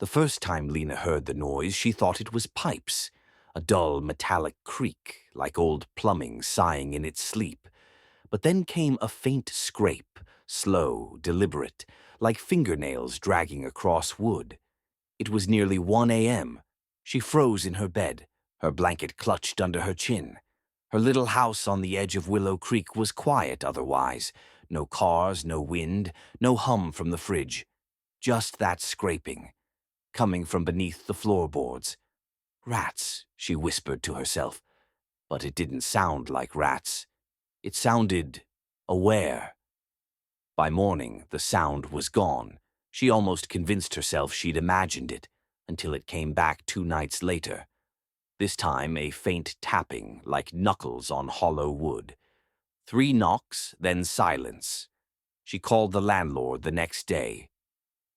The first time Lena heard the noise, she thought it was pipes, a dull metallic creak, like old plumbing sighing in its sleep. But then came a faint scrape, slow, deliberate, like fingernails dragging across wood. It was nearly 1 a.m. She froze in her bed, her blanket clutched under her chin. Her little house on the edge of Willow Creek was quiet otherwise. No cars, no wind, no hum from the fridge. Just that scraping, coming from beneath the floorboards. Rats, she whispered to herself. But it didn't sound like rats. It sounded aware. By morning, the sound was gone. She almost convinced herself she'd imagined it, until it came back 2 nights later. This time a faint tapping, like knuckles on hollow wood. 3 knocks, then silence. She called the landlord the next day.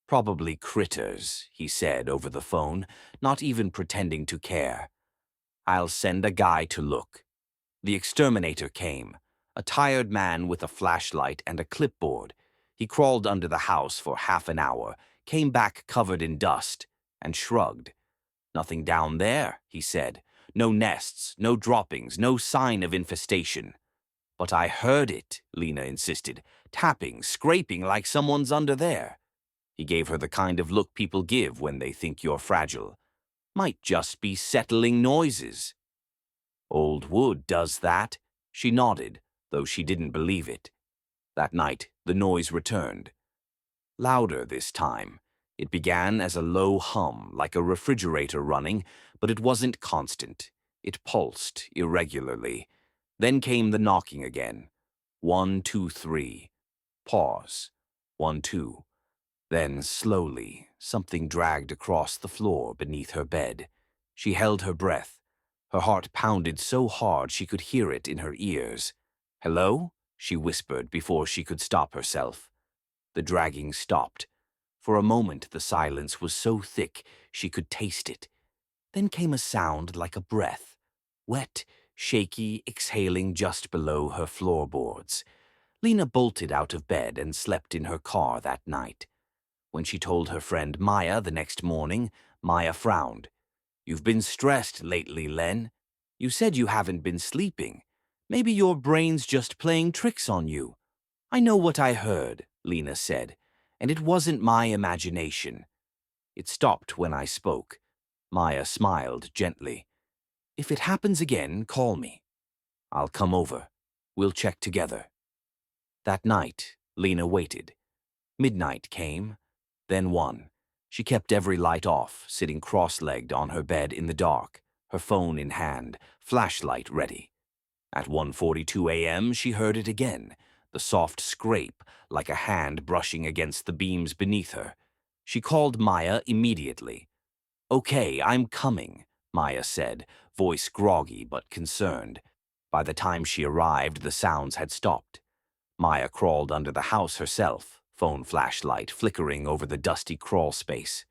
"Probably critters," he said over the phone, not even pretending to care. "I'll send a guy to look." The exterminator came, a tired man with a flashlight and a clipboard. He crawled under the house for half an hour, came back covered in dust, and shrugged. "Nothing down there," he said. "No nests, no droppings, no sign of infestation." "But I heard it," Lena insisted. "Tapping, scraping like someone's under there." He gave her the kind of look people give when they think you're fragile. "Might just be settling noises." "Old wood does that." She nodded, though she didn't believe it. That night, the noise returned. Louder this time. It began as a low hum, like a refrigerator running, but it wasn't constant. It pulsed irregularly. Then came the knocking again. 1, 2, 3. Pause. 1, 2. Then, slowly, something dragged across the floor beneath her bed. She held her breath. Her heart pounded so hard she could hear it in her ears. "Hello?" she whispered before she could stop herself. The dragging stopped. For a moment the silence was so thick she could taste it. Then came a sound like a breath, wet, shaky, exhaling just below her floorboards. Lena bolted out of bed and slept in her car that night. When she told her friend Maya the next morning, Maya frowned. "You've been stressed lately, Len. You said you haven't been sleeping. Maybe your brain's just playing tricks on you." "I know what I heard," Lena said, "and it wasn't my imagination." It stopped when I spoke. Maya smiled gently. "If it happens again, call me. I'll come over. We'll check together." That night, Lena waited. Midnight came, then 1. She kept every light off, sitting cross-legged on her bed in the dark, her phone in hand, flashlight ready. At 1:42 a.m. she heard it again, the soft scrape, like a hand brushing against the beams beneath her. She called Maya immediately. "Okay, I'm coming," Maya said, voice groggy but concerned. By the time she arrived, the sounds had stopped. Maya crawled under the house herself, phone flashlight flickering over the dusty crawl space.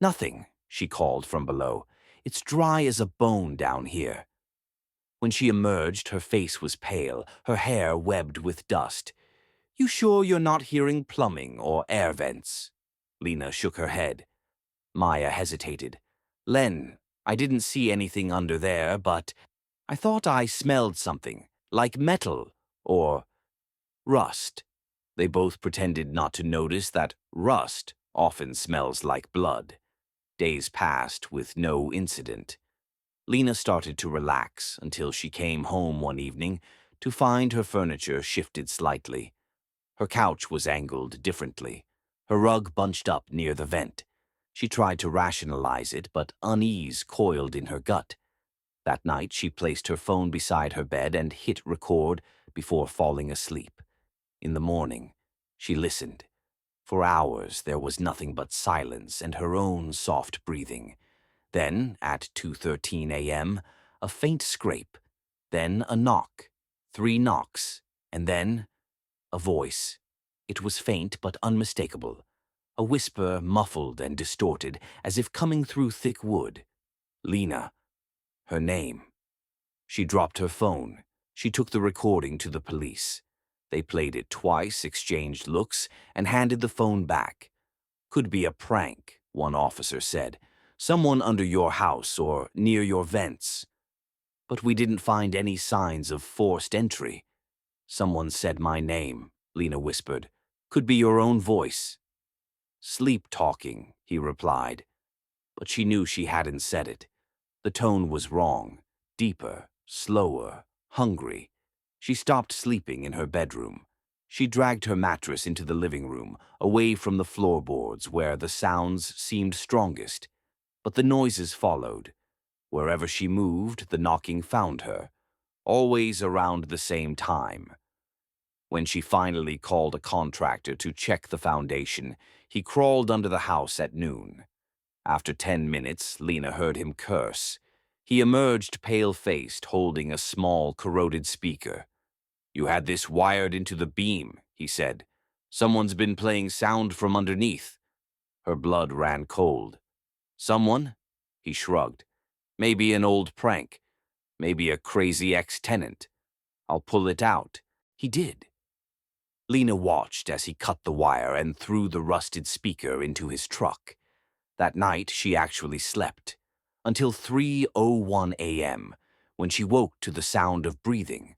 "Nothing," she called from below. "It's dry as a bone down here." When she emerged, her face was pale, her hair webbed with dust. "You sure you're not hearing plumbing or air vents?" Lena shook her head. Maya hesitated. "Len, I didn't see anything under there, but I thought I smelled something, like metal or rust." They both pretended not to notice that rust often smells like blood. Days passed with no incident. Lena started to relax until she came home one evening to find her furniture shifted slightly. Her couch was angled differently, her rug bunched up near the vent. She tried to rationalize it, but unease coiled in her gut. That night, she placed her phone beside her bed and hit record before falling asleep. In the morning, she listened. For hours, there was nothing but silence and her own soft breathing. Then, at 2:13 a.m., a faint scrape, then a knock, 3 knocks, and then a voice. It was faint but unmistakable, a whisper muffled and distorted, as if coming through thick wood. Lena. Her name. She dropped her phone. She took the recording to the police. They played it twice, exchanged looks, and handed the phone back. "Could be a prank," one officer said. Someone under your house or near your vents. But we didn't find any signs of forced entry. Someone said my name, Lena whispered. Could be your own voice. Sleep talking, he replied. But she knew she hadn't said it. The tone was wrong, deeper, slower, hungry. She stopped sleeping in her bedroom. She dragged her mattress into the living room, away from the floorboards where the sounds seemed strongest. But the noises followed. Wherever she moved, the knocking found her, always around the same time. When she finally called a contractor to check the foundation, he crawled under the house at noon. After 10 minutes, Lena heard him curse. He emerged pale-faced, holding a small, corroded speaker. You had this wired into the beam, he said. Someone's been playing sound from underneath. Her blood ran cold. Someone? He shrugged. Maybe an old prank. Maybe a crazy ex-tenant. I'll pull it out. He did. Lena watched as he cut the wire and threw the rusted speaker into his truck. That night, she actually slept, until 3:01 a.m., when she woke to the sound of breathing.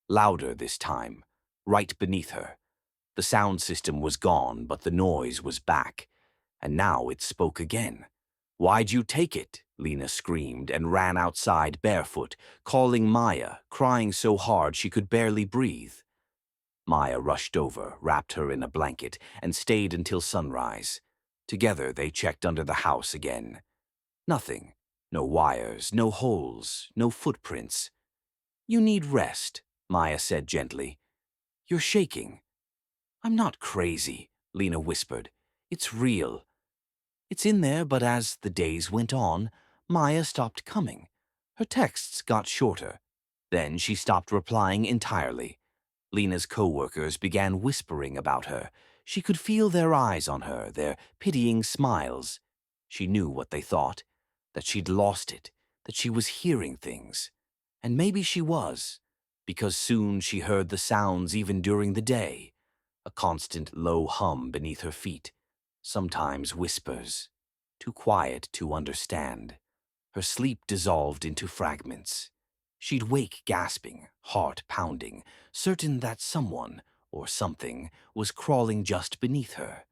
Louder this time, right beneath her. The sound system was gone, but the noise was back, and now it spoke again. Why'd you take it? Lena screamed and ran outside barefoot, calling Maya, crying so hard she could barely breathe. Maya rushed over, wrapped her in a blanket, and stayed until sunrise. Together they checked under the house again. Nothing. No wires, no holes, no footprints. You need rest, Maya said gently. You're shaking. I'm not crazy, Lena whispered. It's real. It's in there, but as the days went on, Maya stopped coming. Her texts got shorter. Then she stopped replying entirely. Lena's co-workers began whispering about her. She could feel their eyes on her, their pitying smiles. She knew what they thought, that she'd lost it, that she was hearing things. And maybe she was, because soon she heard the sounds even during the day. A constant low hum beneath her feet, sometimes whispers, too quiet to understand. Her sleep dissolved into fragments. She'd wake gasping, heart pounding, certain that someone, or something, was crawling just beneath her.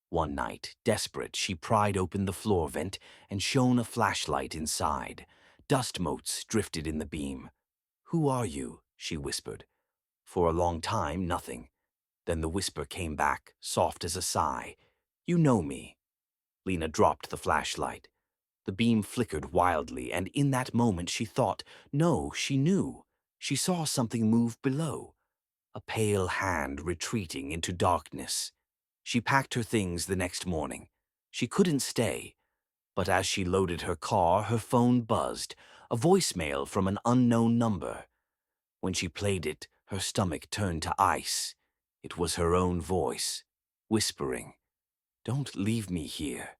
One night, desperate, she pried open the floor vent and shone a flashlight inside. Dust motes drifted in the beam. Who are you? She whispered. For a long time, nothing. Then the whisper came back, soft as a sigh. You know me. Lena dropped the flashlight. The beam flickered wildly, and in that moment she thought, no, she knew. She saw something move below, a pale hand retreating into darkness. She packed her things the next morning. She couldn't stay, but as she loaded her car, her phone buzzed, a voicemail from an unknown number. When she played it, her stomach turned to ice. It was her own voice, whispering, "Don't leave me here."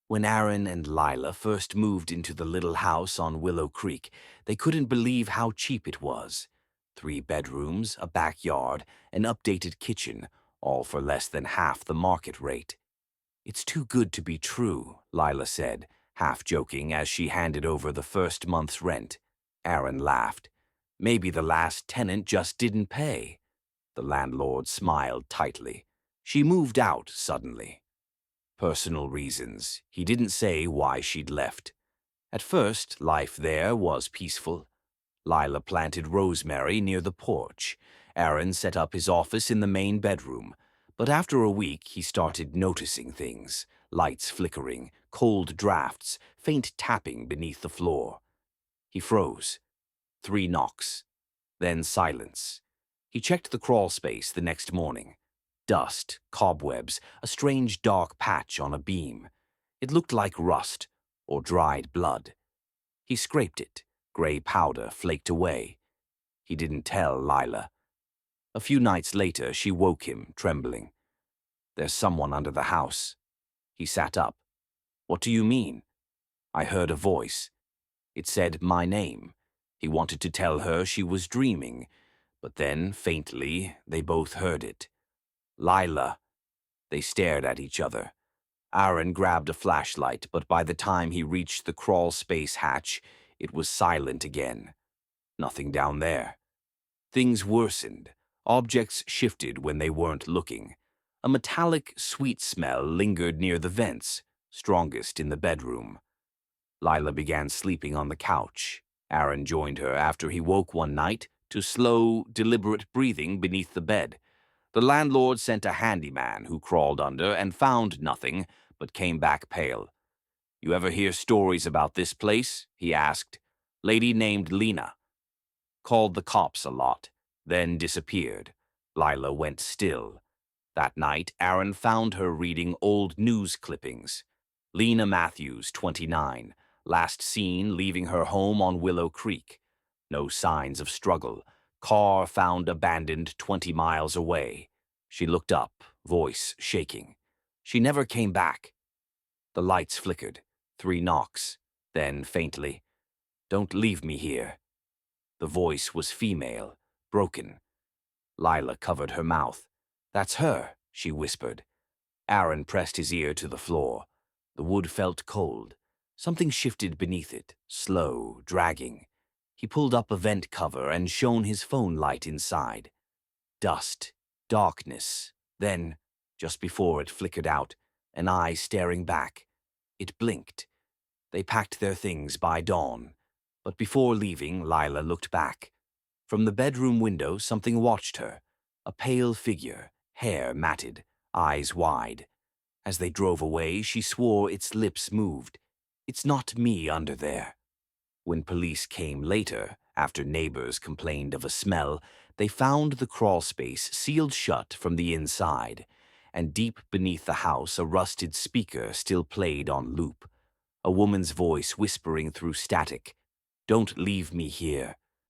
When Aaron and Lila first moved into the little house on Willow Creek, they couldn't believe how cheap it was. 3 bedrooms, a backyard, an updated kitchen, all for less than half the market rate. It's too good to be true, Lila said, half joking as she handed over the first month's rent. Aaron laughed. Maybe the last tenant just didn't pay. The landlord smiled tightly. She moved out suddenly. Personal reasons. He didn't say why she'd left. At first, life there was peaceful. Lila planted rosemary near the porch. Aaron set up his office in the main bedroom. But after a week, he started noticing things. Lights flickering, cold drafts, faint tapping beneath the floor. He froze. 3 knocks. Then silence. He checked the crawl space the next morning. Dust, cobwebs, a strange dark patch on a beam. It looked like rust or dried blood. He scraped it. Gray powder flaked away. He didn't tell Lila. A few nights later, she woke him, trembling. There's someone under the house. He sat up. What do you mean? I heard a voice. It said my name. He wanted to tell her she was dreaming, but then, faintly, they both heard it. Lila. They stared at each other. Aaron grabbed a flashlight, but by the time he reached the crawl space hatch, it was silent again. Nothing down there. Things worsened. Objects shifted when they weren't looking. A metallic, sweet smell lingered near the vents, strongest in the bedroom. Lila began sleeping on the couch. Aaron joined her after he woke one night to slow, deliberate breathing beneath the bed. The landlord sent a handyman who crawled under and found nothing, but came back pale. "You ever hear stories about this place?" he asked. "Lady named Lena. Called the cops a lot, then disappeared." Lila went still. That night, Aaron found her reading old news clippings. Lena Matthews, 29, last seen leaving her home on Willow Creek. No signs of struggle. Car found abandoned 20 miles away. She looked up, voice shaking. She never came back. The lights flickered. 3 knocks. Then, faintly, "Don't leave me here." The voice was female, broken. Lila covered her mouth. "That's her," she whispered. Aaron pressed his ear to the floor. The wood felt cold. Something shifted beneath it, slow, dragging. He pulled up a vent cover and shone his phone light inside. Dust, darkness. Then, just before it flickered out, an eye staring back. It blinked. They packed their things by dawn. But before leaving, Lila looked back. From the bedroom window, something watched her. A pale figure, hair matted, eyes wide. As they drove away, she swore its lips moved. "It's not me under there." When police came later, after neighbors complained of a smell, they found the crawl space sealed shut from the inside, and deep beneath the house a rusted speaker still played on loop. A woman's voice whispering through static, "Don't leave me here."